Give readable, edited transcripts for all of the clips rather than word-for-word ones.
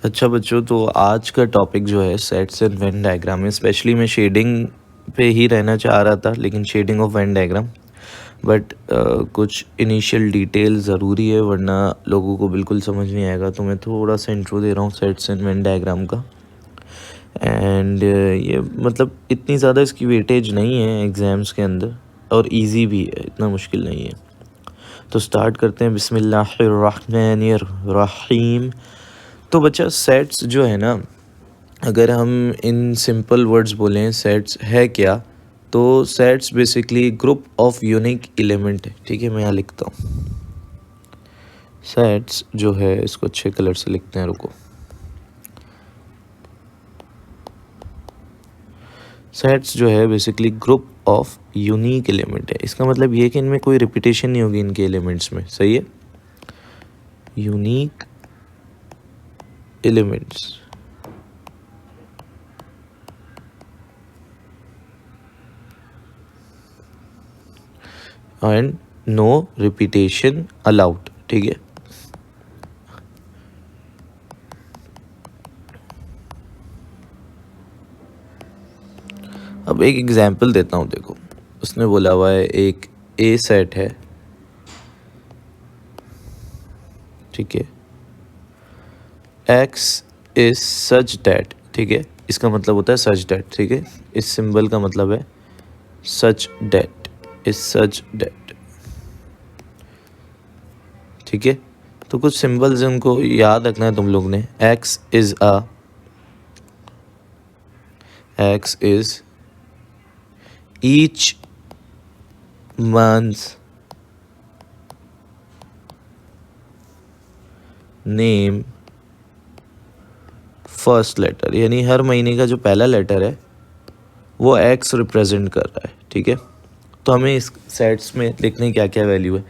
अच्छा बच्चों, तो आज का टॉपिक जो है सेट्स एंड वेन डायग्राम में, स्पेशली मैं शेडिंग पे ही रहना चाह रहा था, लेकिन shedding of Venn diagram. But कुछ इनिशियल डिटेल ज़रूरी है, वरना लोगों को बिल्कुल समझ नहीं आएगा। तो मैं थोड़ा सा इंट्रो दे रहा हूँ सेट्स एंड वेन डायग्राम का। एंड ये मतलब इतनी ज़्यादा इसकी वेटेज नहीं है एग्ज़ाम्स के अंदर, और इजी भी है, इतना मुश्किल नहीं है। तो स्टार्ट करते हैं। बिस्मिल्लाहिर्रहमानिर्रहीम। तो बच्चा, सेट्स जो है ना, अगर हम इन सिंपल वर्ड्स बोलें सेट्स है क्या, तो sets basically group of unique element है। ठीक है, मैं यहाँ लिखता हूँ सेट्स जो है, इसको अच्छे कलर से लिखते हैं, रुको। सेट्स जो है basically group of unique element है। इसका मतलब ये है कि इनमें कोई रिपीटेशन नहीं होगी इनके एलिमेंट्स में। सही है, unique elements and no repetition allowed. ठीक है, अब एक एग्जांपल देता हूँ। देखो, उसने बोला हुआ है एक ए सेट है। ठीक है, एक्स इज सच डैट। ठीक है, इसका मतलब होता है सच डैट। ठीक है, इस सिंबल का मतलब है such that, is such that. ठीक है, तो कुछ सिंबल्स हैं, उनको याद रखना है तुम लोग ने। X is each month name first letter, यानी हर महीने का जो पहला लेटर है वो एक्स रिप्रेजेंट कर रहा है। ठीक है, तो हमें इस सेट्स में लिखने क्या क्या वैल्यू है।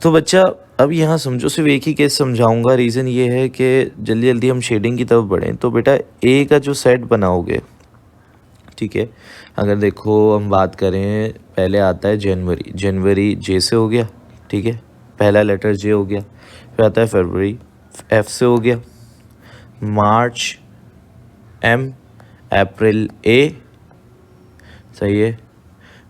तो बच्चा, अब यहाँ समझो, सिर्फ एक ही केस समझाऊंगा। रीज़न ये है कि जल्दी जल्दी हम शेडिंग की तरफ बढ़ें। तो बेटा, ए का जो सेट बनाओगे, ठीक है, अगर देखो हम बात करें, पहले आता है जनवरी। जनवरी जे से हो गया। ठीक है, पहला लेटर जे हो गया। फिर आता है फरवरी, एफ से हो गया। मार्च एम, अप्रैल ए। सही है,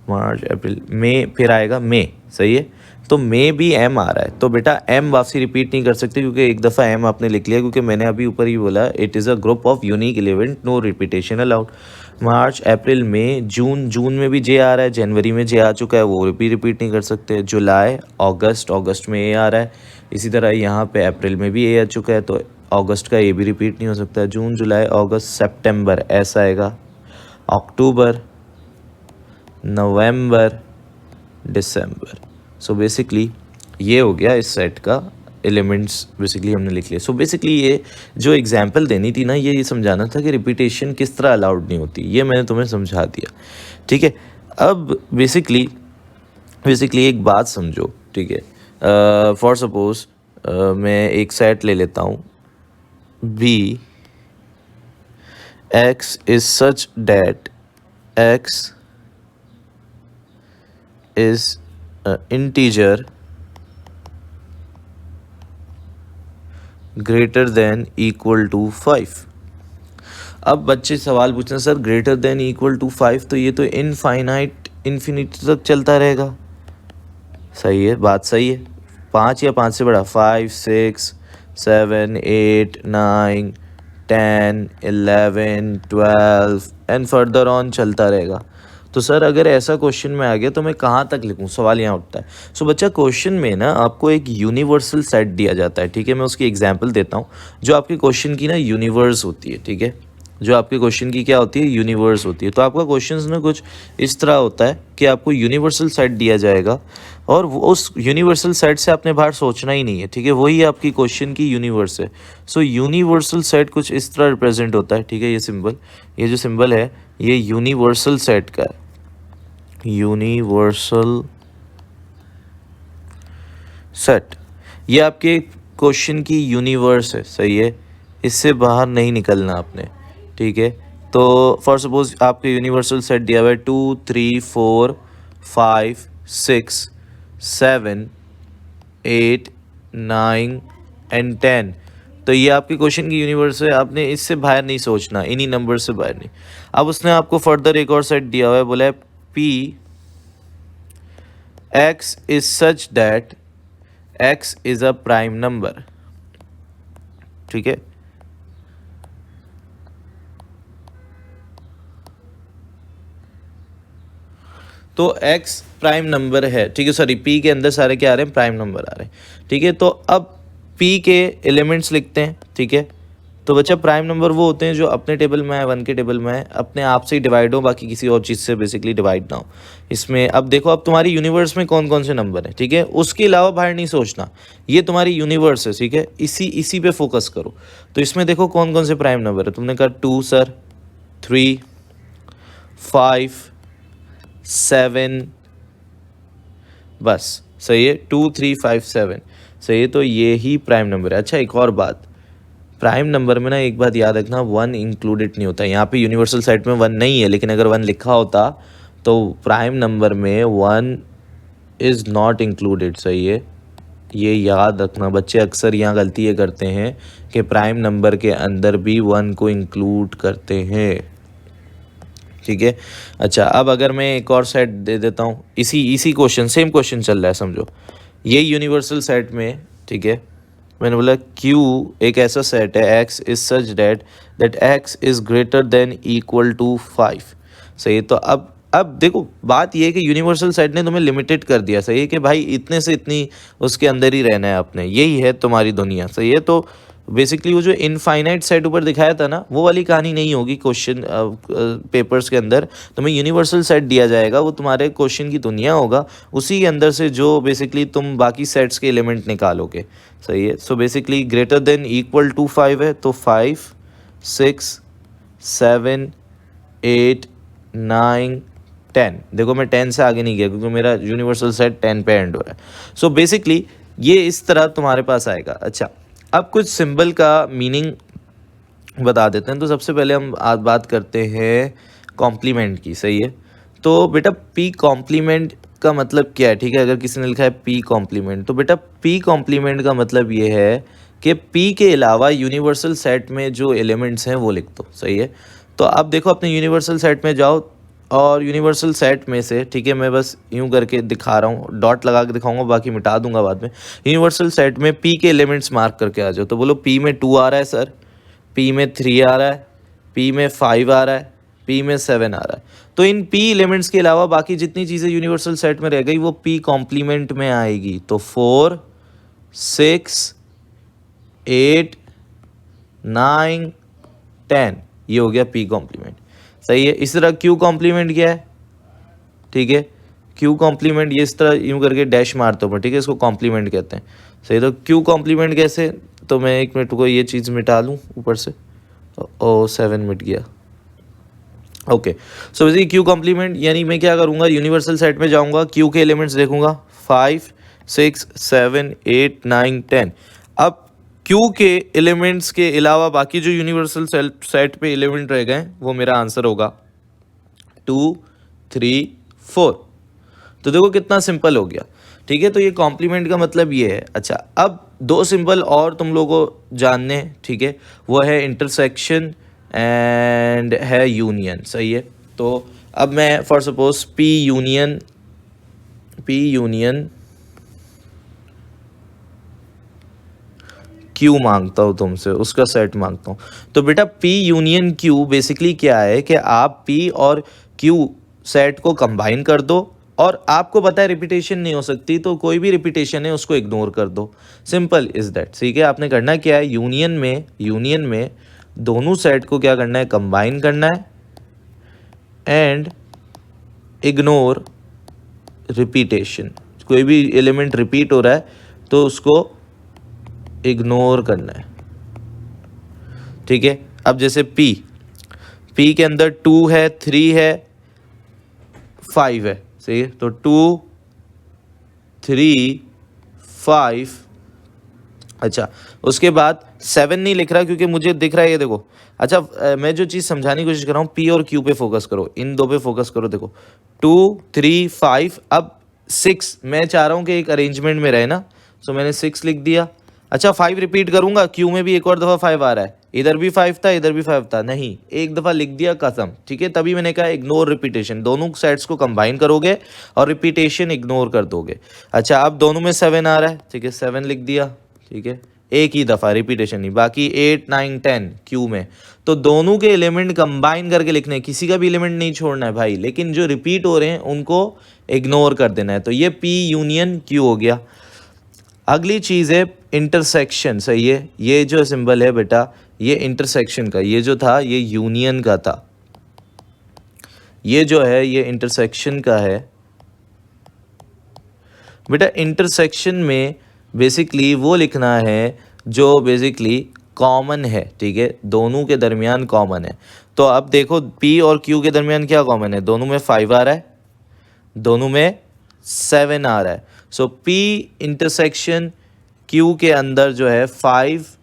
मार्च अप्रैल मई, फिर आएगा मई। सही है, तो मई भी एम आ रहा है। तो बेटा एम वापसी रिपीट नहीं कर सकते, क्योंकि एक दफ़ा एम आपने लिख लिया, क्योंकि मैंने अभी ऊपर ही बोला it is a group of unique element, no repetition allowed. March April May June, June में भी जे आ रहा है, जनवरी में जे आ चुका है, वो भी रिपीट नहीं कर सकते। जुलाई अगस्त, अगस्त में ए आ रहा है। इसी तरह यहाँ पे अप्रैल में भी ए आ चुका है, तो अगस्त का ए भी रिपीट नहीं हो सकता। जून जुलाई अगस्त सितंबर ऐसा आएगा। अक्टूबर, नवंबर, दिसंबर। सो बेसिकली ये हो गया इस सेट का एलिमेंट्स, बेसिकली हमने लिख लिया। सो बेसिकली ये जो एग्जांपल देनी थी ना, ये समझाना था कि रिपीटेशन किस तरह अलाउड नहीं होती। ये मैंने तुम्हें समझा दिया। ठीक है, अब बेसिकली एक बात समझो। ठीक है, फॉर सपोज मैं एक सेट ले लेता हूँ, B X is such that X is integer greater than equal to 5। अब बच्चे सवाल पूछते हैं, sir greater than equal to 5, तो ये तो इन्फिनिटी तक चलता रहेगा। सही है, बात सही है। 5 या 5 से बड़ा, 5 6 7 8 9 10 11 12 एंड फर्दर ऑन चलता रहेगा। तो सर अगर ऐसा क्वेश्चन में आ गया तो मैं कहाँ तक लिखूँ, सवाल यहाँ उठता है। सो बच्चा, क्वेश्चन में ना आपको एक यूनिवर्सल सेट दिया जाता है। ठीक है, मैं उसकी एग्जांपल देता हूँ। जो आपके क्वेश्चन की ना यूनिवर्स होती है। ठीक है, जो आपके क्वेश्चन की क्या होती है, यूनिवर्स होती है। तो आपका क्वेश्चन ना कुछ इस तरह होता है कि आपको यूनिवर्सल सेट दिया जाएगा, और उस यूनिवर्सल सेट से आपने बाहर सोचना ही नहीं है। ठीक है, वही आपकी क्वेश्चन की यूनिवर्स है। सो यूनिवर्सल सेट कुछ इस तरह रिप्रेजेंट होता है। ठीक है, ये जो सिंबल है, ये यूनिवर्सल सेट का है। यूनिवर्सल सेट, ये आपके क्वेश्चन की यूनिवर्स है। सही है, इससे बाहर नहीं निकलना आपने। ठीक है, तो फॉर सपोज आपके यूनिवर्सल सेट दिया हुआ है 2 3 4 5 6 7 8 9 एंड 10। तो ये आपके क्वेश्चन की यूनिवर्स है, आपने इससे बाहर नहीं सोचना, इन्हीं नंबर से बाहर नहीं। अब उसने आपको फर्दर एक और सेट दिया हुआ है, बोला है P x is such that x is a prime number, ठीक है। तो x प्राइम नंबर है, ठीक है, सॉरी p के अंदर सारे क्या आ रहे हैं, प्राइम नंबर आ रहे हैं, ठीक है। तो अब p के एलिमेंट्स लिखते हैं, ठीक है। तो बच्चा प्राइम नंबर वो होते हैं जो अपने टेबल में है, 1 के टेबल में है, अपने आप से ही डिवाइड हो, बाकी किसी और चीज़ से बेसिकली डिवाइड ना हो। इसमें अब देखो, अब तुम्हारी यूनिवर्स में कौन कौन से नंबर हैं, ठीक है, उसके अलावा बाहर नहीं सोचना, ये तुम्हारी यूनिवर्स है, ठीक है, इसी पे फोकस करो। तो इसमें देखो कौन कौन से प्राइम नंबर है, तुमने कहा 2 सर, 3, 5, 7, बस सही है, 2, 3, 5, 7 सही है। तो ये ही प्राइम नंबर है। अच्छा, एक और बात, प्राइम नंबर में ना एक बात याद रखना, 1 इंक्लूडेड नहीं होता। यहाँ पे यूनिवर्सल सेट में 1 नहीं है, लेकिन अगर 1 लिखा होता तो प्राइम नंबर में 1 इज़ नॉट इंक्लूडेड, सही है। ये याद रखना, बच्चे अक्सर यहाँ गलती ये करते हैं कि प्राइम नंबर के अंदर भी 1 को इंक्लूड करते हैं, ठीक है। अच्छा, अब अगर मैं एक और सेट दे देता हूँ, इसी क्वेश्चन, सेम क्वेश्चन चल रहा है, समझो, ये यूनिवर्सल सेट में, ठीक है, मैंने बोला Q एक ऐसा सेट है, x is such that x is greater than equal to 5, सही है। तो अब देखो, बात ये है कि यूनिवर्सल सेट ने तुम्हें लिमिटेड कर दिया, सही है, कि भाई इतने से इतनी उसके अंदर ही रहना है आपने, यही है तुम्हारी दुनिया, सही है। तो बेसिकली वो जो इनफाइनाइट सेट ऊपर दिखाया था ना, वो वाली कहानी नहीं होगी क्वेश्चन पेपर्स के अंदर। तुम्हें यूनिवर्सल सेट दिया जाएगा, वो तुम्हारे क्वेश्चन की दुनिया होगा, उसी के अंदर से जो बेसिकली तुम बाकी सेट्स के एलिमेंट निकालोगे, सही है। So basically greater than equal to 5 है, तो 5, 6, 7, 8, 9, 10। देखो मैं 10 से आगे नहीं गया क्योंकि मेरा यूनिवर्सल सेट 10 पे एंड हो रहा है। सो बेसिकली ये इस तरह तुम्हारे पास आएगा। अच्छा, अब कुछ सिंबल का मीनिंग बता देते हैं। तो सबसे पहले हम आज बात करते हैं कॉम्प्लीमेंट की, सही है। तो बेटा पी कॉम्प्लीमेंट का मतलब क्या है, ठीक है। अगर किसी ने लिखा है पी कॉम्प्लीमेंट, तो बेटा पी कॉम्प्लीमेंट का मतलब ये है कि पी के अलावा यूनिवर्सल सेट में जो एलिमेंट्स हैं वो लिख दो, सही है। तो अब देखो अपने यूनिवर्सल सेट में जाओ, और यूनिवर्सल सेट में से, ठीक है, मैं बस यूं करके दिखा रहा हूँ, डॉट लगा के दिखाऊंगा, बाकी मिटा दूंगा बाद में। यूनिवर्सल सेट में पी के एलिमेंट्स मार्क करके आ जाओ। तो बोलो पी में 2 आ रहा है सर, पी में 3 आ रहा है, पी में 5 आ रहा है, पी में 7 आ रहा है। तो इन पी एलिमेंट्स के अलावा बाकी जितनी चीज़ें यूनिवर्सल सेट में रह गई वो पी कॉम्प्लीमेंट में आएगी। तो 4, 6, 8, 9, 10 ये हो गया पी कॉम्प्लीमेंट, सही है। इस तरह क्यू कॉम्प्लीमेंट क्या है, ठीक है, क्यू कॉम्प्लीमेंट ये इस तरह यूं करके डैश मारते ऊपर, ठीक है, इसको कॉम्प्लीमेंट कहते हैं, सही। तो क्यू कॉम्प्लीमेंट कैसे, तो मैं 1 मिनट को ये चीज़ मिटा लूँ ऊपर से, ओ 7 मिट गया, okay. So basically Q complement यानी मैं क्या करूँगा, यूनिवर्सल सेट में जाऊँगा, क्यू के एलिमेंट्स देखूंगा 5, 6, 7, 8, 9, 10। अब क्यू के एलिमेंट्स के अलावा बाकी जो यूनिवर्सल सेट पे एलिमेंट रह गए वो मेरा आंसर होगा 2, 3, 4। तो देखो कितना सिंपल हो गया, ठीक है। तो ये कॉम्प्लीमेंट का मतलब ये है। अच्छा, अब 2 सिंबल और तुम लोगों को जानने हैं, ठीक है, वो है इंटरसेक्शन एंड है यूनियन, सही है। तो अब मैं for suppose P union Q मांगता हूँ तुमसे, उसका सेट मांगता हूँ। तो बेटा पी यूनियन क्यू बेसिकली क्या है कि आप पी और क्यू सेट को कंबाइन कर दो, और आपको पता है रिपीटेशन नहीं हो सकती, तो कोई भी रिपीटेशन है उसको इग्नोर कर दो, सिंपल इज दैट, ठीक है। आपने करना क्या है, यूनियन में दोनों सेट को क्या करना है, कंबाइन करना है एंड इग्नोर रिपीटेशन। कोई भी एलिमेंट रिपीट हो रहा है तो उसको इग्नोर करना है, ठीक है। अब जैसे पी के अंदर 2 है, 3 है, 5 है, सही है। तो 2, 3, 5। अच्छा, उसके बाद 7 नहीं लिख रहा क्योंकि मुझे दिख रहा है, ये देखो। अच्छा, मैं जो चीज़ समझाने की कोशिश कर रहा हूँ, पी और क्यू पे फोकस करो, इन 2 पे फोकस करो। देखो 2, 3, 5। अब 6 मैं चाह रहा हूँ कि एक अरेंजमेंट में रहे ना, सो मैंने 6 लिख दिया। अच्छा 5 रिपीट करूंगा, क्यू में भी एक और दफ़ा 5 आ रहा है, इधर भी 5 था इधर भी 5 था, नहीं एक दफ़ा लिख दिया कसम, ठीक है। तभी मैंने कहा इग्नोर रिपीटेशन, दोनों सेट्स को कंबाइन करोगे और रिपीटेशन इग्नोर कर दोगे। अच्छा अब दोनों में 7 आ रहा है, ठीक है 7 लिख दिया, ठीक है एक ही दफ़ा रिपीटेशन नहीं, बाकी 8 9 10 क्यू में, तो दोनों के एलिमेंट कंबाइन करके लिखने हैं, किसी का भी एलिमेंट नहीं छोड़ना है भाई, लेकिन जो रिपीट हो रहे हैं उनको इग्नोर कर देना है। तो ये P यूनियन Q हो गया। अगली चीज़ है इंटरसेक्शन, सही है, ये जो सिंबल है बेटा ये इंटरसेक्शन का, ये जो था ये यूनियन का था, ये जो है ये इंटरसेक्शन का है बेटा। इंटरसेक्शन में बेसिकली वो लिखना है जो बेसिकली कॉमन है, ठीक है, दोनों के दरमियान कॉमन है। तो अब देखो P और Q के दरमियान क्या कॉमन है, दोनों में 5 आ रहा है, दोनों में 7 आ रहा है। सो P इंटरसेक्शन Q के अंदर जो है 5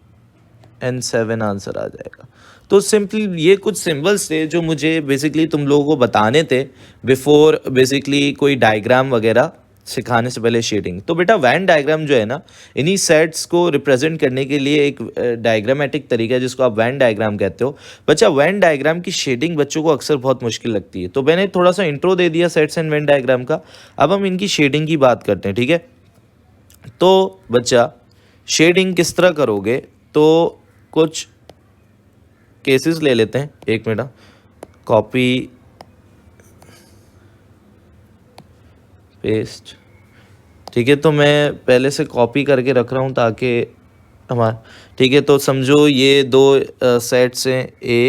और 7 आंसर आ जाएगा। तो सिंपली ये कुछ सिंबल्स थे जो मुझे बेसिकली तुम लोगों को बताने थे बिफोर बेसिकली कोई डायग्राम वगैरह सिखाने से पहले शेडिंग। तो बेटा वैन डायग्राम जो है ना, इन्हीं सेट्स को रिप्रेजेंट करने के लिए एक डायग्रामेटिक तरीका है जिसको आप वैन डायग्राम कहते हो। बच्चा वैन डायग्राम की शेडिंग बच्चों को अक्सर बहुत मुश्किल लगती है, तो मैंने थोड़ा सा इंट्रो दे दिया सेट्स एंड वैन डायग्राम का। अब हम इनकी शेडिंग की बात करते हैं, ठीक है। तो बच्चा शेडिंग किस तरह करोगे, तो कुछ केसेस ले लेते हैं, एक मिनट, कॉपी पेस्ट, ठीक है। तो मैं पहले से कॉपी करके रख रहा हूँ ताकि हमारा, ठीक है। तो समझो ये दो सेट्स हैं A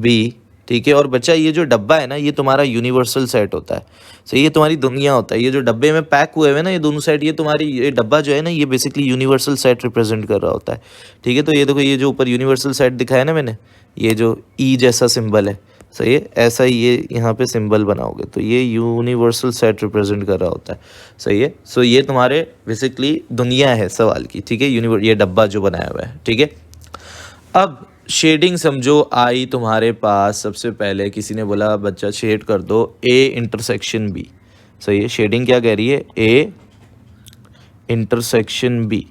B, ठीक है। और बच्चा ये जो डब्बा है ना ये तुम्हारा यूनिवर्सल सेट होता है, सही, ये तुम्हारी दुनिया होता है। ये जो डब्बे में पैक हुए हुए ना ये दोनों सेट, ये तुम्हारी ये डब्बा जो है ना ये बेसिकली यूनिवर्सल सेट रिप्रेजेंट कर रहा होता है, ठीक है। तो ये देखो ये जो ऊपर यूनिवर्सल सेट दिखाया ना मैंने, ये जो E जैसा सिंबल है, सही है, ऐसा ही ये यहाँ पे सिंबल बनाओगे तो ये यूनिवर्सल सेट रिप्रेजेंट कर रहा होता है, सही है। सो ये तुम्हारे बेसिकली दुनिया है सवाल की, ठीक है, ये डब्बा जो बनाया हुआ है, ठीक है। अब शेडिंग समझो आई तुम्हारे पास, सबसे पहले किसी ने बोला बच्चा शेड कर दो A इंटरसेक्शन B, सही है। शेडिंग क्या कह रही है, A इंटरसेक्शन B।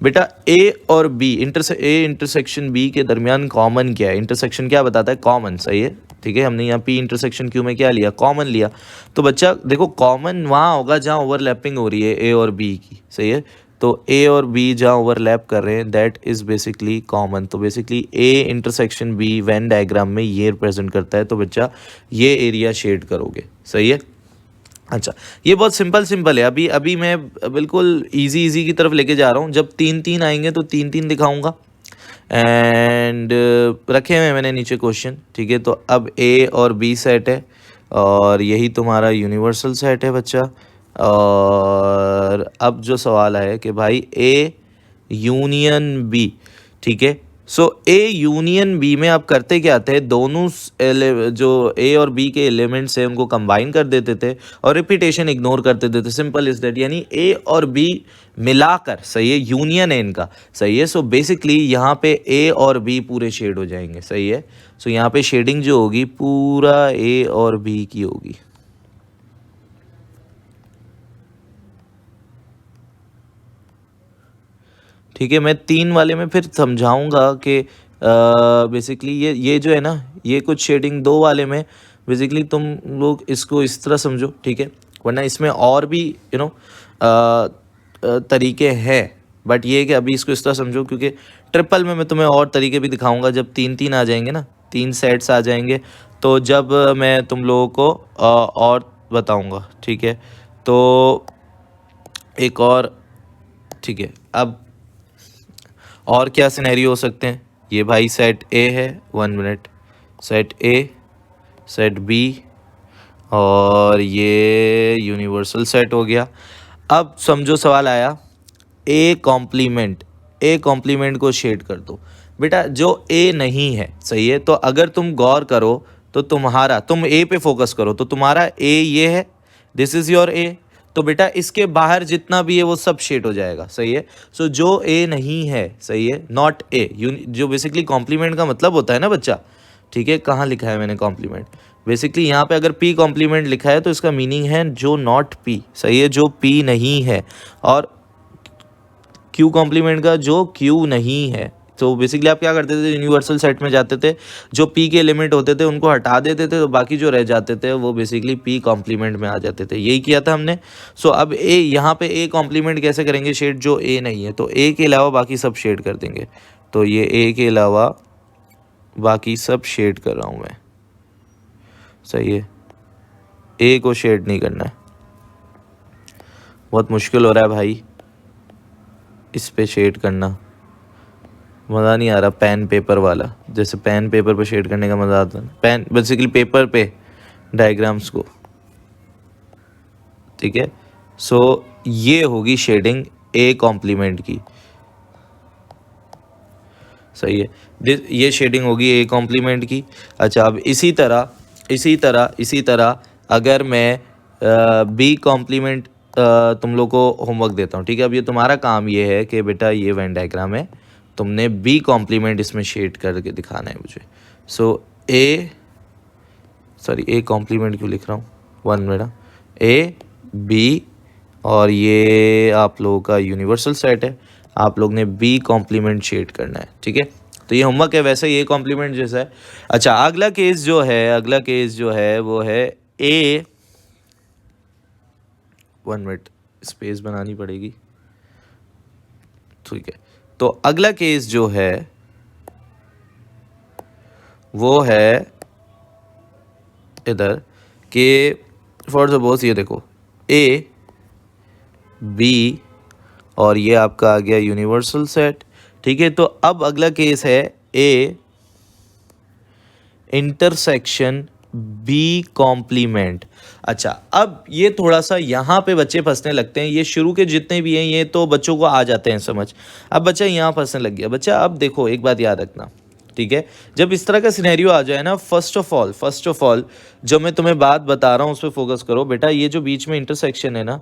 बेटा A और B A इंटरसेक्शन B के दरमियान कॉमन क्या है, इंटरसेक्शन क्या बताता है, कॉमन, सही है, ठीक है। हमने यहाँ P इंटरसेक्शन Q में क्या लिया, कॉमन लिया। तो बच्चा देखो कॉमन वहाँ होगा जहाँ ओवरलैपिंग हो रही है A और B की, सही है। तो A और B जहाँ ओवरलैप कर रहे हैं दैट इज़ बेसिकली कॉमन। तो basically A intersection B Venn diagram में ये रिप्रेजेंट करता है, तो बच्चा ये एरिया शेड करोगे, सही है। अच्छा ये बहुत सिंपल है, अभी मैं बिल्कुल इजी की तरफ लेके जा रहा हूँ। जब 3 आएंगे तो 3 दिखाऊंगा एंड रखे हुए मैंने नीचे क्वेश्चन, ठीक है। तो अब A और B सेट है और यही तुम्हारा यूनिवर्सल सेट है बच्चा। और अब जो सवाल है कि भाई A यूनियन B, ठीक है। सो A यूनियन B में आप करते क्या थे, दोनों जो A और B के एलिमेंट्स हैं उनको कंबाइन कर देते थे और रिपीटेशन इग्नोर कर देते थे, सिंपल इज दैट। यानी A और B मिलाकर, सही है, यूनियन है इनका, सही है। सो बेसिकली यहाँ पे A और B पूरे शेड हो जाएंगे, सही है। सो यहाँ पे शेडिंग जो होगी पूरा A और B की होगी। ठीक है, मैं 3 वाले में फिर समझाऊंगा कि बेसिकली ये जो है ना ये कुछ शेडिंग 2 वाले में बेसिकली तुम लोग इसको इस तरह समझो, ठीक है। वरना इसमें और भी तरीके हैं, बट ये कि अभी इसको इस तरह समझो क्योंकि ट्रिपल में मैं तुम्हें और तरीके भी दिखाऊंगा। जब 3 आ जाएंगे ना, 3 सेट्स आ जाएंगे तो जब मैं तुम लोगों को और बताऊंगा, ठीक है। तो एक और, ठीक है। अब और क्या सिनेरियो हो सकते हैं, ये भाई सेट A है, 1 minute, set A, set B और ये यूनिवर्सल सेट हो गया। अब समझो सवाल आया A कॉम्प्लीमेंट को शेड कर दो। बेटा जो A नहीं है, सही है, तो अगर तुम गौर करो तो तुम A पे फोकस करो तो तुम्हारा A ये है, दिस इज़ योर A। तो बेटा इसके बाहर जितना भी है वो सब शेड हो जाएगा, सही है। सो जो A नहीं है, सही है, नॉट A, जो बेसिकली कॉम्प्लीमेंट का मतलब होता है ना बच्चा, ठीक है। कहाँ लिखा है मैंने कॉम्प्लीमेंट, बेसिकली यहाँ पे अगर P कॉम्प्लीमेंट लिखा है तो इसका मीनिंग है जो नॉट P, सही है, जो P नहीं है। और क्यू कॉम्प्लीमेंट का जो क्यू नहीं है। तो बेसिकली आप क्या करते थे, यूनिवर्सल सेट में जाते थे, जो पी के एलिमेंट होते थे उनको हटा देते थे, तो बाकी जो रह जाते थे वो बेसिकली पी कॉम्प्लीमेंट में आ जाते थे। यही किया था हमने। सो अब ए, यहाँ पे ए कॉम्प्लीमेंट कैसे करेंगे शेड, जो ए नहीं है तो ए के अलावा बाकी सब शेड कर देंगे। तो ये ए के अलावा बाकी सब शेड कर रहा हूँ मैं, सही है। ए को शेड नहीं करना है, बहुत मुश्किल हो रहा है भाई इस पे शेड करना, मज़ा नहीं आ रहा पेन पेपर वाला। जैसे पेन पेपर पे शेड करने का मज़ा आता है, पेन बेसिकली पेपर पे डायग्राम्स को, ठीक है। सो ये होगी शेडिंग ए कॉम्प्लीमेंट की, सही है। ये शेडिंग होगी ए कॉम्प्लीमेंट की। अच्छा, अब इसी तरह अगर मैं बी कॉम्प्लीमेंट तुम लोग को होमवर्क देता हूँ, ठीक है। अब ये तुम्हारा काम ये है कि बेटा ये वेन डायग्राम है, तुमने बी कॉम्प्लीमेंट इसमें शेड करके दिखाना है मुझे। सो ए कॉम्प्लीमेंट क्यों लिख रहा हूँ, वन मिनट, ए बी, और ये आप लोगों का यूनिवर्सल सेट है, आप लोग ने बी कॉम्प्लीमेंट शेड करना है, ठीक है। तो ये होमवर्क है, वैसे ये कॉम्प्लीमेंट जैसा है। अच्छा, अगला केस जो है वो है ए, वन मिनट स्पेस बनानी पड़ेगी, ठीक है। तो अगला केस जो है वो है इधर के, फॉर सपोज ये देखो ए बी और ये आपका आ गया यूनिवर्सल सेट, ठीक है। तो अब अगला केस है ए इंटरसेक्शन बी कॉम्प्लीमेंट। अच्छा, अब ये थोड़ा सा यहाँ पे बच्चे फंसने लगते हैं, ये शुरू के जितने भी हैं ये तो बच्चों को आ जाते हैं समझ। अब बच्चा यहाँ फंसने लग गया। बच्चा अब देखो एक बात याद रखना, ठीक है, जब इस तरह का सिनेरियो आ जाए ना, फर्स्ट ऑफ ऑल जो मैं तुम्हें बात बता रहा हूँ उस पर फोकस करो बेटा। ये जो बीच में इंटरसेक्शन है ना,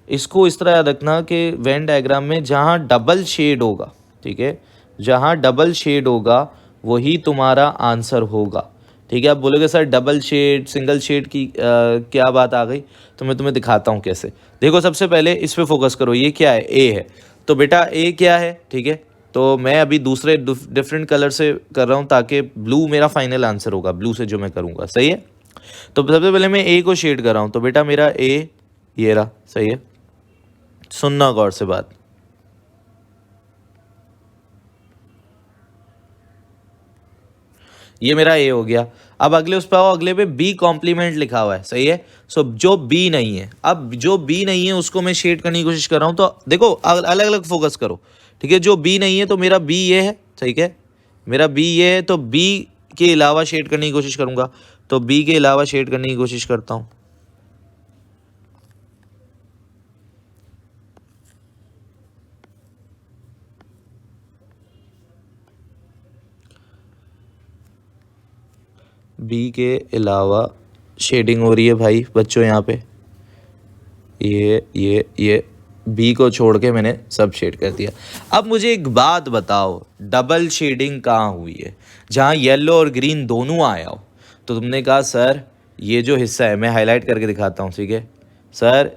इसको इस तरह याद रखना कि वेन डायग्राम में जहाँ डबल शेड होगा, ठीक है, जहाँ डबल शेड होगा वही तुम्हारा आंसर होगा, ठीक है। आप बोलोगे sir double shade single shade की क्या बात आ गई, तो मैं तुम्हें दिखाता हूँ कैसे। देखो सबसे पहले इस पे फोकस करो, ये क्या है, ए है, तो बेटा ए क्या है, ठीक है। तो मैं अभी दूसरे डिफरेंट कलर से कर रहा हूँ ताकि ब्लू मेरा फाइनल आंसर होगा, ब्लू से जो मैं करूँगा, सही है। तो सबसे पहले मैं ए को शेड कर रहा हूँ, तो बेटा मेरा ए ये रहा, सही है। सुनना गौर से बात, ये मेरा ए हो गया। अब अगले उस पर आओ, अगले पे बी कॉम्प्लीमेंट लिखा हुआ है, सही है। सो जो बी नहीं है, अब जो बी नहीं है उसको मैं शेड करने की कोशिश कर रहा हूँ। तो देखो अलग अलग फोकस करो, ठीक है। जो बी नहीं है तो मेरा बी ये है, ठीक है, मेरा बी ये है, तो बी के अलावा शेड करने की कोशिश करूँगा, तो बी के अलावा शेड करने की कोशिश करता हूँ। बी के अलावा शेडिंग हो रही है भाई बच्चों यहाँ पे, ये बी को छोड़ के मैंने सब शेड कर दिया। अब मुझे एक बात बताओ, डबल शेडिंग कहाँ हुई है, जहाँ येलो और ग्रीन दोनों आया हो। तो तुमने कहा सर ये जो हिस्सा है, मैं हाईलाइट करके दिखाता हूँ, ठीक है सर,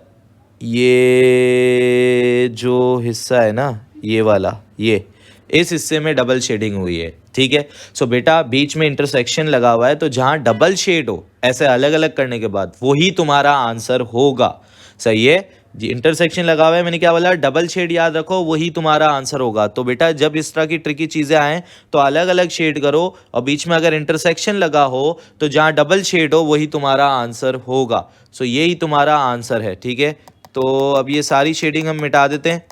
ये जो हिस्सा है ना, ये वाला, ये इस हिस्से में डबल शेडिंग हुई है, ठीक है। सो बेटा बीच में इंटरसेक्शन लगा हुआ है, तो जहाँ डबल शेड हो ऐसे अलग अलग करने के बाद वही तुम्हारा आंसर होगा, सही है जी। इंटरसेक्शन लगा हुआ है, मैंने क्या बोला, डबल शेड याद रखो, वही तुम्हारा आंसर होगा। तो बेटा जब इस तरह की ट्रिकी चीज़ें आएँ तो अलग अलग शेड करो, और बीच में अगर इंटरसेक्शन लगा हो तो जहाँ डबल शेड हो वही तुम्हारा आंसर होगा। सो यही तुम्हारा आंसर है, ठीक है। तो अब ये सारी शेडिंग हम मिटा देते हैं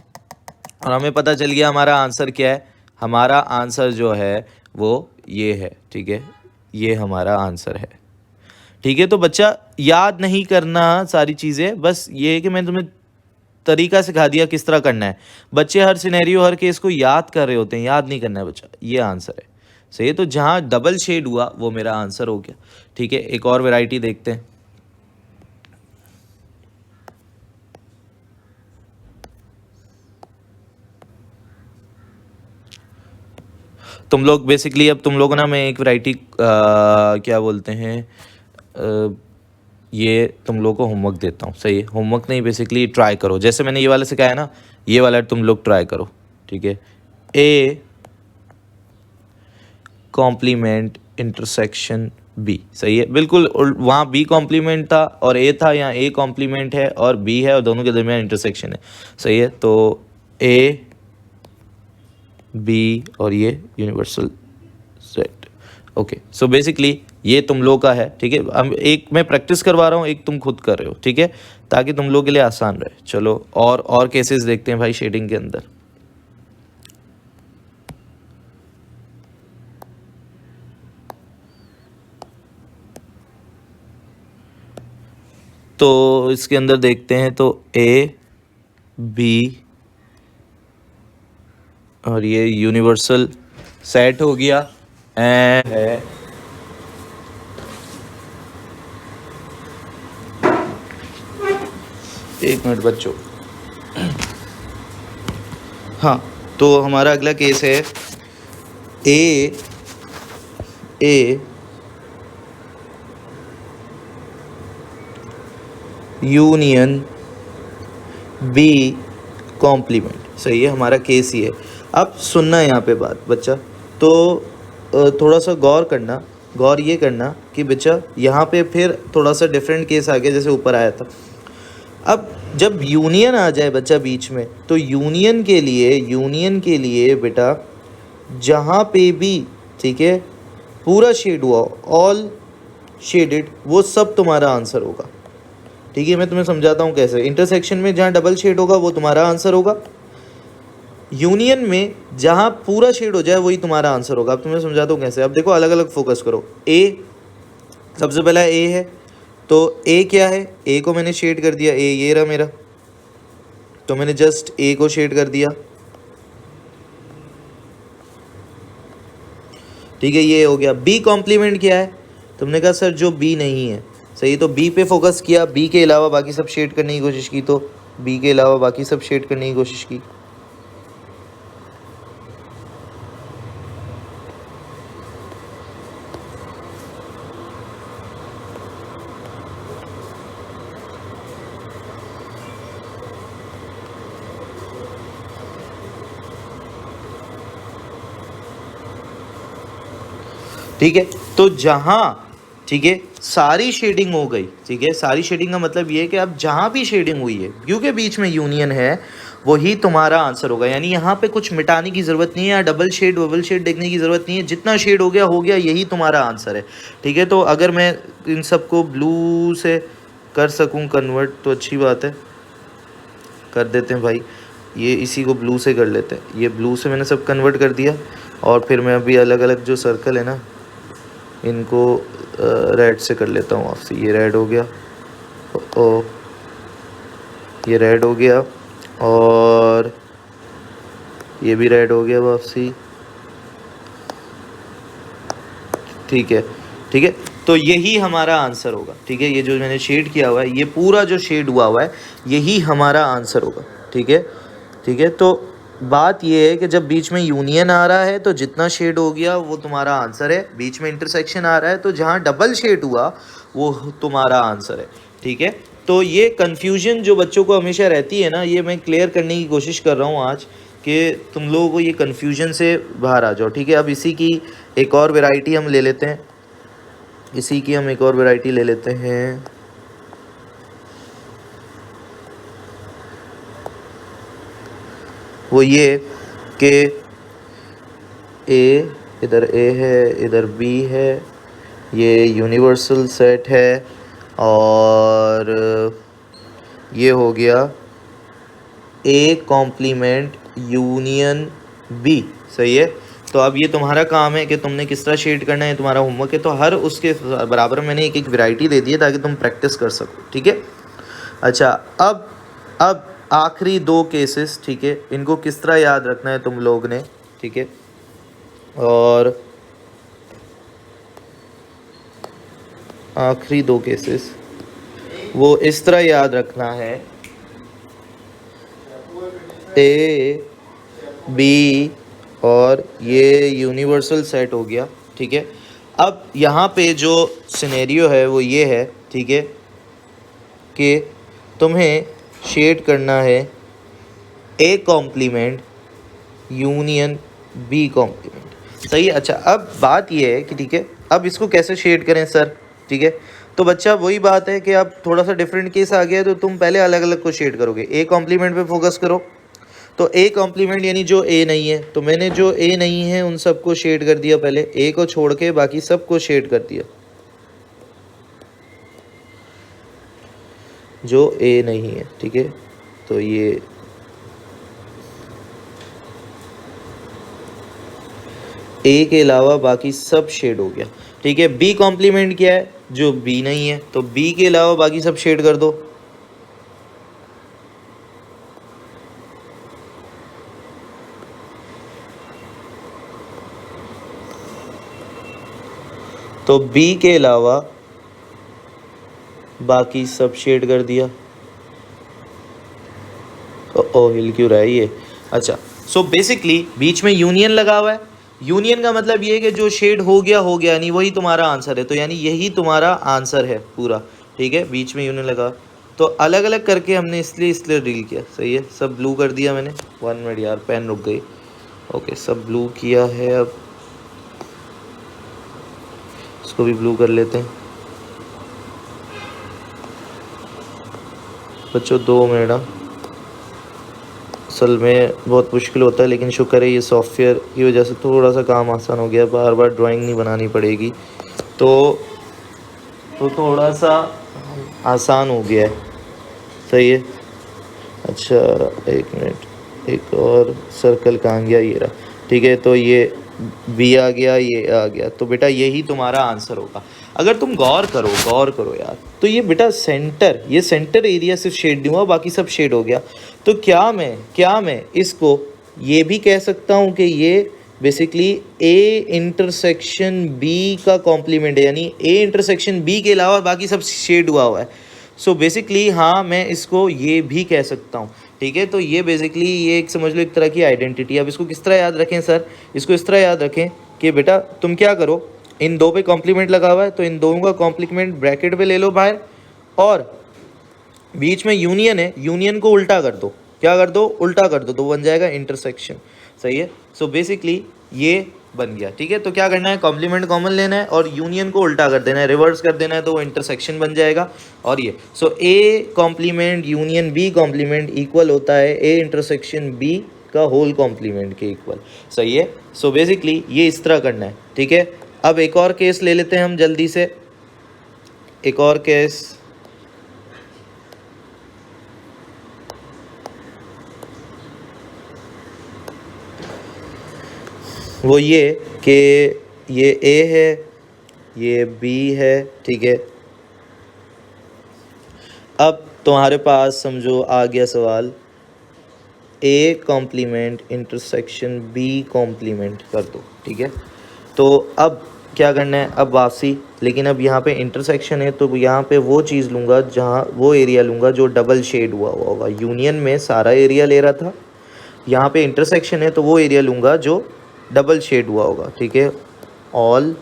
और हमें पता चल गया हमारा आंसर क्या है। हमारा आंसर जो है वो ये है, ठीक है, ये हमारा आंसर है, ठीक है। तो बच्चा याद नहीं करना सारी चीज़ें, बस ये है कि मैंने तुम्हें तरीका सिखा दिया किस तरह करना है। बच्चे हर सिनेरियो हर केस को याद कर रहे होते हैं, याद नहीं करना है बच्चा, ये आंसर है, सही है। तो जहाँ डबल शेड हुआ वो मेरा आंसर हो गया, ठीक है। एक और वैरायटी देखते हैं। तुम लोग बेसिकली, अब तुम लोगों ना, मैं एक वैरायटी क्या बोलते हैं, ये तुम लोग को होमवर्क देता हूँ, सही है। होमवर्क नहीं, बेसिकली ट्राई करो, जैसे मैंने ये वाला सिखाया ना, ये वाला तुम लोग ट्राई करो, ठीक है, ए कॉम्प्लीमेंट इंटरसेक्शन बी, सही है बिल्कुल। वहाँ बी कॉम्प्लीमेंट था और ए था, यहाँ ए कॉम्प्लीमेंट है और बी है और दोनों के दरमियान इंटरसेक्शन है, सही है। तो ए बी और ये universal set. Okay, so basically ये तुम लोग का है, ठीक है। अब एक मैं प्रैक्टिस करवा रहा हूँ, एक तुम खुद कर रहे हो, ठीक है, ताकि तुम लोग के लिए आसान रहे। चलो और केसेस देखते हैं भाई शेडिंग के अंदर। तो इसके अंदर देखते हैं, तो ए बी और ये यूनिवर्सल सेट हो गया एंड है एक मिनट बच्चों। हाँ, तो हमारा अगला केस है ए यूनियन बी कॉम्प्लीमेंट, सही है, हमारा केस ही है। अब सुनना यहाँ पे बात बच्चा, तो थोड़ा सा गौर ये करना कि बच्चा यहाँ पे फिर थोड़ा सा डिफरेंट केस आ गया जैसे ऊपर आया था। अब जब यूनियन आ जाए बच्चा बीच में, तो यूनियन के लिए बेटा जहाँ पे भी, ठीक है, पूरा शेड हुआ, ऑल शेडेड, वो सब तुम्हारा आंसर होगा, ठीक है। मैं तुम्हें समझाता हूँ कैसे। इंटरसेक्शन में जहाँ डबल शेड होगा वो तुम्हारा आंसर होगा, यूनियन में जहाँ पूरा शेड हो जाए वही तुम्हारा आंसर होगा। अब तुम्हें समझाता हूँ कैसे। अब देखो अलग अलग फोकस करो। ए, सबसे पहला ए है, तो ए क्या है, ए को मैंने शेड कर दिया, ए ये रहा मेरा, तो मैंने जस्ट ए को शेड कर दिया, ठीक है, ये हो गया। बी कॉम्प्लीमेंट क्या है, तुमने कहा सर जो बी नहीं है, सही, तो बी पे फोकस किया, बी के अलावा बाकी सब शेड करने की कोशिश की, तो बी के अलावा बाकी सब शेड करने की कोशिश की। ठीक है, तो जहाँ, ठीक है, सारी शेडिंग हो गई, ठीक है, सारी शेडिंग का मतलब ये है कि अब जहाँ भी शेडिंग हुई है, क्योंकि बीच में यूनियन है, वही तुम्हारा आंसर होगा। यानी यहाँ पे कुछ मिटाने की ज़रूरत नहीं है या डबल शेड देखने की ज़रूरत नहीं है, जितना शेड हो गया, यही तुम्हारा आंसर है, ठीक है। तो अगर मैं इन सबको ब्लू से कर सकूँ कन्वर्ट तो अच्छी बात है, कर देते हैं भाई, ये इसी को ब्लू से कर लेते हैं। ये ब्लू से मैंने सब कन्वर्ट कर दिया, और फिर मैं अभी अलग अलग जो सर्कल है ना, इनको रेड से कर लेता हूँ आपसे। ये रेड हो गया, ये रेड हो गया, और ये भी रेड हो गया वापसी, ठीक है, ठीक है। तो यही हमारा आंसर होगा, ठीक है। ये जो मैंने शेड किया हुआ है, ये पूरा जो शेड हुआ है, यही हमारा आंसर होगा, ठीक है, ठीक है। तो बात ये है कि जब बीच में यूनियन आ रहा है तो जितना शेड हो गया वो तुम्हारा आंसर है, बीच में इंटरसेक्शन आ रहा है तो जहाँ डबल शेड हुआ वो तुम्हारा आंसर है, ठीक है। तो ये कन्फ्यूजन जो बच्चों को हमेशा रहती है ना, ये मैं क्लियर करने की कोशिश कर रहा हूँ आज, कि तुम लोगों को ये कन्फ्यूजन से बाहर आ जाओ, ठीक है। अब इसी की एक और वैरायटी हम ले लेते हैं, वो ये कि ए, इधर ए है, इधर बी है, ये यूनिवर्सल सेट है, और ये हो गया ए कॉम्प्लीमेंट यूनियन बी, सही है। तो अब ये तुम्हारा काम है कि तुमने किस तरह शेड करना है, तुम्हारा होमवर्क है। तो हर उसके बराबर मैंने एक एक वैरायटी दे दी है ताकि तुम प्रैक्टिस कर सको, ठीक है। अच्छा, अब आखिरी दो केसेस, ठीक है, इनको किस तरह याद रखना है तुम लोग ने, ठीक है। और आखिरी दो केसेस वो इस तरह याद रखना है, ए बी और ये यूनिवर्सल सेट हो गया, ठीक है। अब यहाँ पे जो सिनेरियो है वो ये है, ठीक है, कि तुम्हें शेड करना है A complement union B complement. सही है। अच्छा, अब बात ये है कि ठीक है, अब इसको कैसे शेड करें सर? ठीक है, तो बच्चा वही बात है कि अब थोड़ा सा डिफरेंट केस आ गया है, तो तुम पहले अलग अलग को शेड करोगे। ए कॉम्प्लीमेंट पे फोकस करो। तो ए कॉम्प्लीमेंट यानी जो ए नहीं है, तो मैंने जो ए नहीं है उन सबको शेड कर दिया। पहले ए को छोड़ के बाकी सबको शेड कर दिया जो ए नहीं है। ठीक है, तो ये ए के अलावा बाकी सब शेड हो गया। ठीक है, बी कॉम्प्लीमेंट क्या है? जो बी नहीं है, तो बी के अलावा बाकी सब शेड कर दो। तो बी के अलावा बाकी सब शेड कर दिया। ओ हिल क्यों रहा है ये? अच्छा, सो बेसिकली बीच में यूनियन लगा हुआ है। यूनियन का मतलब ये है कि जो शेड हो गया, नहीं वही तुम्हारा आंसर है। तो यानी यही तुम्हारा आंसर है पूरा। ठीक है, बीच में यूनियन लगा, तो अलग अलग करके हमने इसलिए डील किया। सही है, सब ब्लू कर दिया मैंने। 1 मिनट यार, पेन रुक गई। ओके, सब ब्लू किया है। अब इसको भी ब्लू कर लेते हैं बच्चों। 2 मिनट। असल में बहुत मुश्किल होता है, लेकिन शुक्र है ये सॉफ्टवेयर की वजह से थोड़ा सा काम आसान हो गया। बार बार ड्राइंग नहीं बनानी पड़ेगी, तो थोड़ा सा आसान हो गया है। सही है। अच्छा, 1 मिनट, एक और सर्कल कहाँ गया? ये रहा। ठीक है, तो ये बी आ गया, ये आ गया। तो बेटा यही तुम्हारा आंसर होगा। अगर तुम गौर करो यार, तो ये बेटा ये सेंटर एरिया सिर्फ शेड नहीं हुआ, बाकी सब शेड हो गया। तो क्या मैं इसको ये भी कह सकता हूँ कि ये बेसिकली ए इंटरसेक्शन बी का कॉम्प्लीमेंट है, यानी ए इंटरसेक्शन बी के अलावा बाकी सब शेड हुआ है। सो बेसिकली हाँ, मैं इसको ये भी कह सकता हूँ। ठीक है, तो ये बेसिकली ये एक समझ लो एक तरह की आइडेंटिटी। अब इसको किस तरह याद रखें सर? इसको इस तरह याद रखें कि बेटा तुम क्या करो, इन दो पे कॉम्प्लीमेंट लगा हुआ है, तो इन दोनों का कॉम्प्लीमेंट ब्रैकेट पे ले लो बाहर, और बीच में यूनियन है, यूनियन को उल्टा कर दो। क्या कर दो? उल्टा कर दो, तो बन जाएगा इंटरसेक्शन। सही है। सो बेसिकली ये बन गया। ठीक है, तो क्या करना है? कॉम्प्लीमेंट कॉमन लेना है और यूनियन को उल्टा कर देना है, रिवर्स कर देना है, तो वो इंटरसेक्शन बन जाएगा। और ये A complement union B complement equal होता है ए इंटरसेक्शन बी का होल कॉम्प्लीमेंट के इक्वल। सही है। सो बेसिकली ये इस तरह करना है। ठीक है, अब एक और केस ले लेते हैं हम जल्दी से। एक और केस, वो ये कि ये ए है, ये बी है। ठीक है, अब तुम्हारे पास समझो आ गया सवाल, A complement intersection B complement कर दो। ठीक है, तो अब क्या करना है? अब वापसी, लेकिन अब यहाँ पे इंटरसेक्शन है, तो यहाँ पे वो चीज़ लूँगा, जहाँ वो एरिया लूँगा जो डबल शेड हुआ होगा। यूनियन में सारा एरिया ले रहा था, यहाँ पे इंटरसेक्शन है तो वो एरिया लूँगा जो डबल शेड हुआ होगा। ठीक है, ऑल।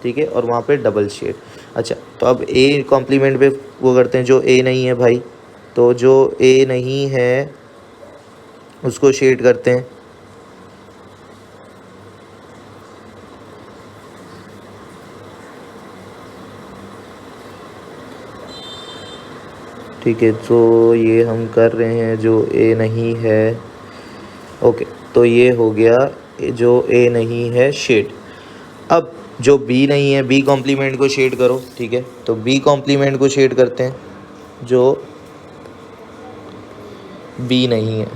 ठीक है, और वहाँ पे डबल शेड। अच्छा, तो अब ए कॉम्प्लीमेंट पे वो करते हैं, जो ए नहीं है भाई, तो जो ए नहीं है उसको शेड करते हैं। ठीक है, तो ये हम कर रहे हैं जो ए नहीं है। ओके, तो ये हो गया जो ए नहीं है शेड। अब जो बी नहीं है, बी कॉम्प्लीमेंट को शेड करो। ठीक है, तो बी कॉम्प्लीमेंट को शेड करते हैं जो बी नहीं है।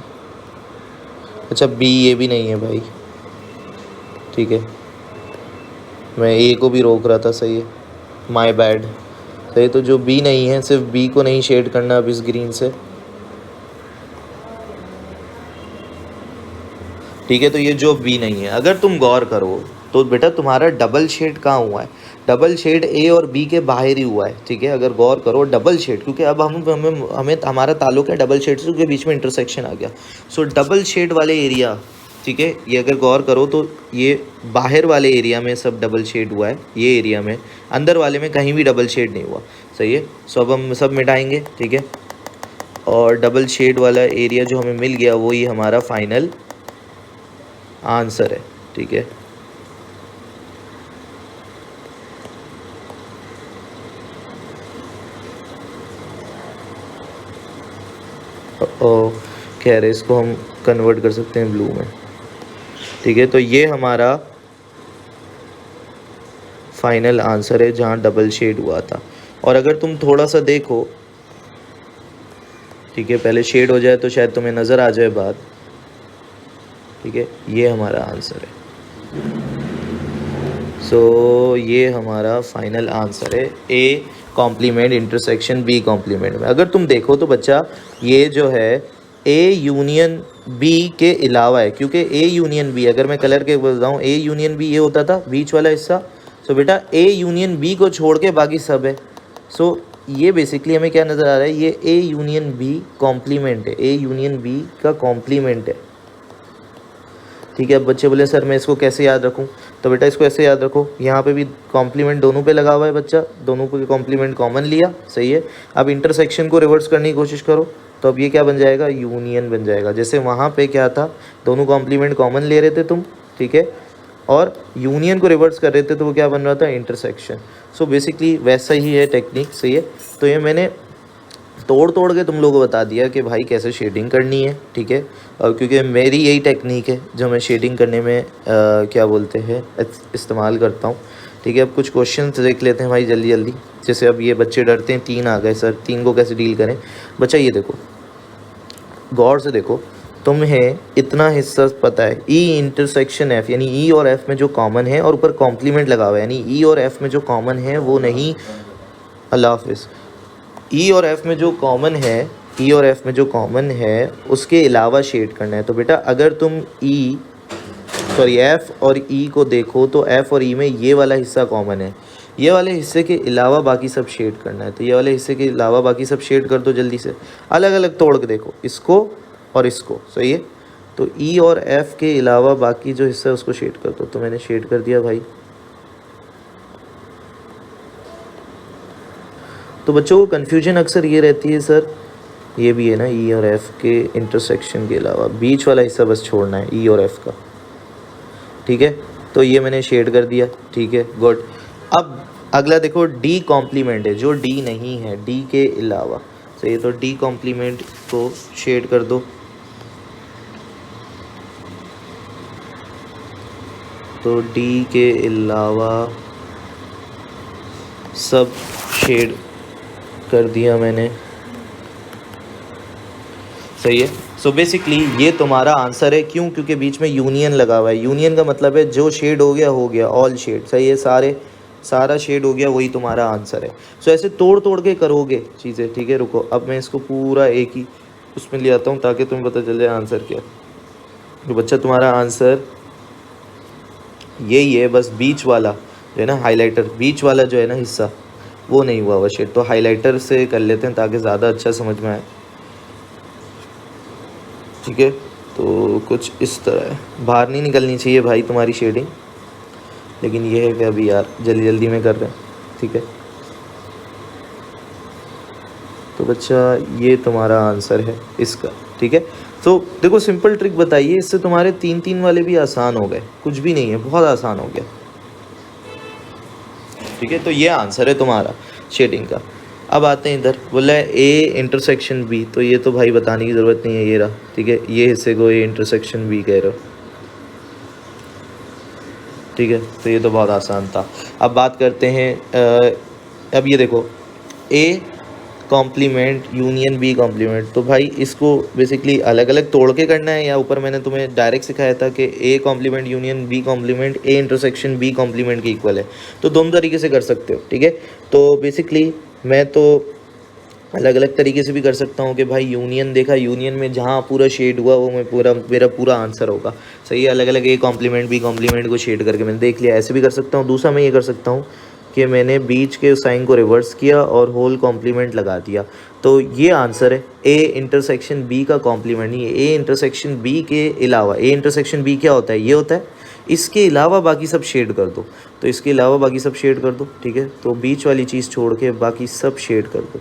अच्छा, बी ये भी नहीं है भाई। ठीक है, मैं ए को भी रोक रहा था। सही है, माय बैड। सही, तो जो बी नहीं है, सिर्फ बी को नहीं शेड करना अब इस ग्रीन से। ठीक है, तो ये जो बी नहीं है, अगर तुम गौर करो तो बेटा तुम्हारा डबल शेड कहाँ हुआ है? डबल शेड ए और बी के बाहर ही हुआ है। ठीक है, अगर गौर करो डबल शेड, क्योंकि अब हमें हमारा ताल्लुक है डबल शेड से, क्योंकि बीच में इंटरसेक्शन आ गया। सो डबल शेड वाले एरिया, ठीक है, ये अगर गौर करो तो ये बाहर वाले एरिया में सब डबल शेड हुआ है, ये एरिया में, अंदर वाले में कहीं भी डबल शेड नहीं हुआ। सही है। सो अब हम सब मिटाएंगे। ठीक है, और डबल शेड वाला एरिया जो हमें मिल गया वो ही हमारा फाइनल आंसर है, ठीक है। खैर इसको हम कन्वर्ट कर सकते हैं ब्लू में, ठीक है। तो ये हमारा फाइनल आंसर है जहाँ डबल शेड हुआ था। और अगर तुम थोड़ा सा देखो, ठीक है, पहले शेड हो जाए तो शायद तुम्हें नज़र आ जाए बात, ठीक है। ये हमारा आंसर है। सो ये हमारा फाइनल आंसर है, A complement intersection B complement में। अगर तुम देखो तो बच्चा ये जो है ए यूनियन बी के अलावा है, क्योंकि ए यूनियन बी, अगर मैं कलर के बताऊँ, ए यूनियन बी ये होता था बीच वाला हिस्सा। सो बेटा ए यूनियन बी को छोड़ के बाकी सब है। सो ये बेसिकली हमें क्या नज़र आ रहा है, ये ए यूनियन बी कॉम्प्लीमेंट है, ए यूनियन बी का कॉम्प्लीमेंट है, ठीक है। अब बच्चे बोले सर मैं इसको कैसे याद रखूं, तो बेटा इसको ऐसे याद रखो, यहाँ पे भी कॉम्प्लीमेंट दोनों पे लगा हुआ है बच्चा, दोनों पे कॉम्प्लीमेंट कॉमन लिया, सही है। अब इंटरसेक्शन को रिवर्स करने की कोशिश करो, तो अब ये क्या बन जाएगा, यूनियन बन जाएगा। जैसे वहाँ पे क्या था, दोनों कॉम्प्लीमेंट कॉमन ले रहे थे तुम, ठीक है, और यूनियन को रिवर्स कर रहे थे, तो वो क्या बन रहा था, इंटरसेक्शन। सो बेसिकली वैसा ही है टेक्निक, सही है। तो ये मैंने तोड़ तोड़ के तुम लोगों को बता दिया कि भाई कैसे शेडिंग करनी है, ठीक है। और क्योंकि मेरी यही टेक्निक है जो मैं शेडिंग करने में क्या बोलते हैं इस्तेमाल करता हूँ, ठीक है। अब कुछ क्वेश्चन देख लेते हैं भाई जल्दी जल्दी। जैसे अब ये बच्चे डरते हैं 3 आ गए सर, 3 को कैसे डील करें। बच्चा ये देखो, गौर से देखो, तुम्हें इतना हिस्सा पता है, ई इंटरसेक्शन एफ, यानी ई और एफ में जो कॉमन है और ऊपर कॉम्प्लीमेंट लगा हुआ है, यानी ई और एफ में जो कॉमन है वो नहीं, अल्लाह हाफिज़, ई और एफ में जो कॉमन है, ई और एफ में जो कॉमन है उसके अलावा शेड करना है। तो बेटा अगर तुम एफ और ई को देखो तो एफ और ई में ये वाला हिस्सा कॉमन है, ये वाले हिस्से के अलावा बाकी सब शेड करना है। तो ये वाले हिस्से के अलावा बाकी सब शेड कर दो जल्दी से, अलग अलग तोड़ के देखो, इसको और इसको, सही है। तो ई और एफ के अलावा बाकी जो हिस्सा है उसको शेड कर दो। तो मैंने शेड कर दिया भाई। तो बच्चों को कन्फ्यूजन अक्सर ये रहती है सर, ये भी है ना, ई और एफ के इंटरसेक्शन के अलावा बीच वाला हिस्सा बस छोड़ना है ई और एफ का, ठीक है। तो ये मैंने शेड कर दिया, ठीक है, गुड। अब अगला देखो, डी कॉम्प्लीमेंट है, जो डी नहीं है, डी के अलावा, सही। तो डी कॉम्प्लीमेंट को शेड कर दो। तो डी के अलावा सब शेड कर दिया मैंने, सही है। सो बेसिकली ये तुम्हारा आंसर है। क्यों? क्योंकि बीच में यूनियन लगा हुआ है। यूनियन का मतलब है जो शेड हो गया, ऑल शेड, सही है, सारा शेड हो गया, वही तुम्हारा आंसर है। सो ऐसे तोड़ तोड़ के करोगे चीज़ें, ठीक है। रुको, अब मैं इसको पूरा एक ही उसमें ले आता हूँ ताकि तुम्हें पता चल जाए आंसर क्या। तो बच्चा तुम्हारा आंसर यही है, बस बीच वाला जो है ना, हाईलाइटर, बीच वाला जो है ना हिस्सा, वो नहीं हुआ हुआ शेड। तो हाईलाइटर से कर लेते हैं ताकि ज़्यादा अच्छा समझ में आए, ठीक है। तो कुछ इस तरह है, बाहर नहीं निकलनी चाहिए भाई तुम्हारी शेडिंग, लेकिन ये है कि अभी यार जल्दी जल्दी में कर रहे हैं, ठीक है। तो बच्चा ये तुम्हारा आंसर है इसका, ठीक है। तो देखो सिंपल ट्रिक बताइए, इससे तुम्हारे 3-3 वाले भी आसान हो गए, कुछ भी नहीं है, बहुत आसान हो गया, ठीक है। तो ये आंसर है तुम्हारा शेडिंग का। अब आते हैं इधर, बोला है ए इंटरसेक्शन बी, तो ये तो भाई बताने की ज़रूरत नहीं है, ये रहा, ठीक है। ये हिस्से को ए इंटरसेक्शन बी कह रहे हो, ठीक है। तो ये तो बहुत आसान था। अब बात करते हैं, अब ये देखो, A complement union B complement. तो भाई इसको बेसिकली अलग अलग तोड़ के करना है, या ऊपर मैंने तुम्हें डायरेक्ट सिखाया था कि A complement union B complement A intersection B complement के इक्वल है। तो दोनों तरीके से कर सकते हो, ठीक है। तो बेसिकली मैं तो अलग अलग तरीके से भी कर सकता हूँ कि भाई यूनियन देखा, यूनियन में जहाँ पूरा शेड हुआ वो मेरा पूरा आंसर होगा, सही है। अलग अलग ए कॉम्प्लीमेंट बी कॉम्प्लीमेंट को शेड करके मैंने देख लिया, ऐसे भी कर सकता हूँ। दूसरा मैं ये कर सकता हूँ कि मैंने बीच के साइन को रिवर्स किया और होल कॉम्प्लीमेंट लगा दिया। तो ये आंसर है ए इंटरसेक्शन बी का कॉम्प्लीमेंट, नहीं है ए इंटरसेक्शन बी के अलावा। ए इंटरसेक्शन बी क्या होता है, ये होता है, इसके अलावा बाकी सब शेड कर दो। तो इसके अलावा बाकी सब शेड कर दो, ठीक है। तो बीच वाली चीज़ छोड़ के बाकी सब शेड कर दो।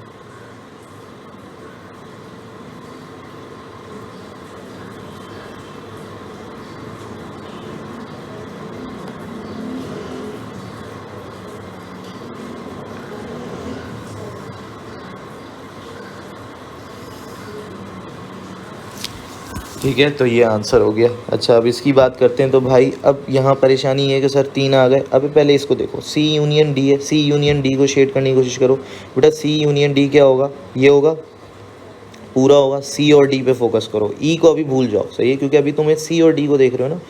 ठीक है, तो ये आंसर हो गया। अच्छा, अब इसकी बात करते हैं। तो भाई अब यहाँ परेशानी है कि सर 3 आ गए। अब पहले इसको देखो, सी यूनियन डी है, सी यूनियन डी को शेड करने की कोशिश करो। बेटा सी यूनियन डी क्या होगा, ये होगा, पूरा होगा। सी और डी पे फोकस करो, ई को अभी भूल जाओ, सही है, क्योंकि अभी तुम्हें सी और डी को देख रहे हो ना।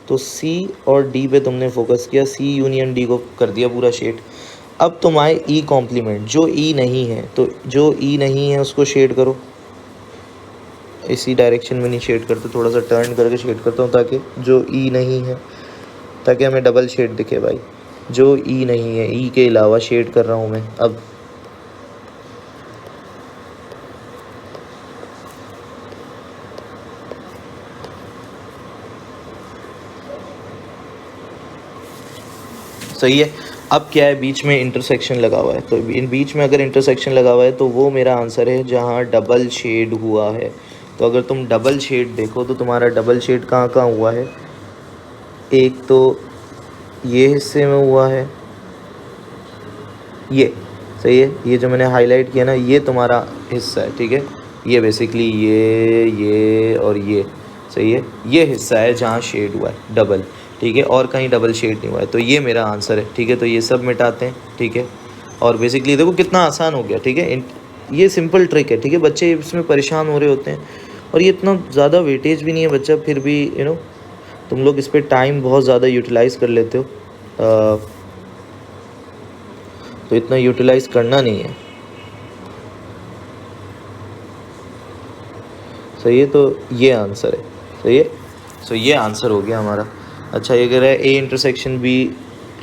तो सी और डी पे तुमने फोकस किया, सी यूनियन डी को कर दिया पूरा शेड। अब तुम आए ई कॉम्प्लीमेंट, जो ई नहीं है, तो जो ई नहीं है उसको शेड करो। इसी डायरेक्शन में नहीं शेड करते, थोड़ा सा टर्न करके शेड करता हूँ ताकि जो ई नहीं है, ताकि हमें डबल शेड दिखे भाई। जो ई नहीं है, ई के अलावा शेड कर रहा हूँ मैं। अब सही है। अब क्या है, बीच में इंटरसेक्शन लगा हुआ है, तो इन बीच में अगर इंटरसेक्शन लगा हुआ है तो वो मेरा आंसर है जहाँ डबल शेड हुआ है। तो अगर तुम डबल शेड देखो तो तुम्हारा डबल शेड कहाँ कहाँ हुआ है, एक तो ये हिस्से में हुआ है, ये सही है, ये जो मैंने हाईलाइट किया ना, ये तुम्हारा हिस्सा है, ठीक है। ये बेसिकली ये और ये, सही है, ये हिस्सा है जहाँ शेड हुआ है डबल, ठीक है, और कहीं डबल शेड नहीं हुआ है। तो ये मेरा आंसर है, ठीक है। तो ये सब मिटाते हैं, ठीक है। और बेसिकली देखो कितना आसान हो गया, ठीक है। ये सिंपल ट्रिक है, ठीक है। बच्चे इसमें परेशान हो रहे होते हैं, और ये इतना ज़्यादा वेटेज भी नहीं है बच्चा, फिर भी तुम लोग इस पर टाइम बहुत ज़्यादा यूटिलाइज़ कर लेते हो। तो इतना यूटिलाइज़ करना नहीं है, सही है। तो ये आंसर है, सही है। सो ये आंसर हो गया हमारा। अच्छा, ये कह रहा है ए इंटरसेक्शन बी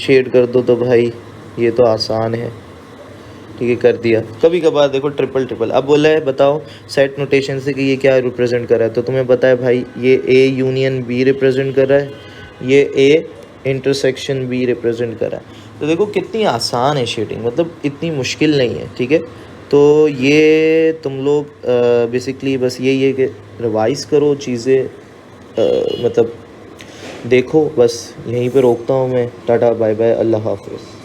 शेड कर दो, तो भाई ये तो आसान है, ठीक है, कर दिया। कभी कभार देखो ट्रिपल ट्रिपल। अब बोला है बताओ सेट नोटेशन से कि ये क्या रिप्रेजेंट कर रहा है। तो तुम्हें पता है भाई, ये ए यूनियन बी रिप्रेजेंट कर रहा है, ये ए इंटरसेक्शन बी रिप्रेजेंट कर रहा है। तो देखो कितनी आसान है शेडिंग, मतलब इतनी मुश्किल नहीं है, ठीक है। तो ये तुम लोग बेसिकली बस यही है कि रिवाइज़ करो चीज़ें, मतलब देखो। बस यहीं पे रोकता हूँ मैं। टाटा बाय बाय, अल्लाह हाफ़िज़।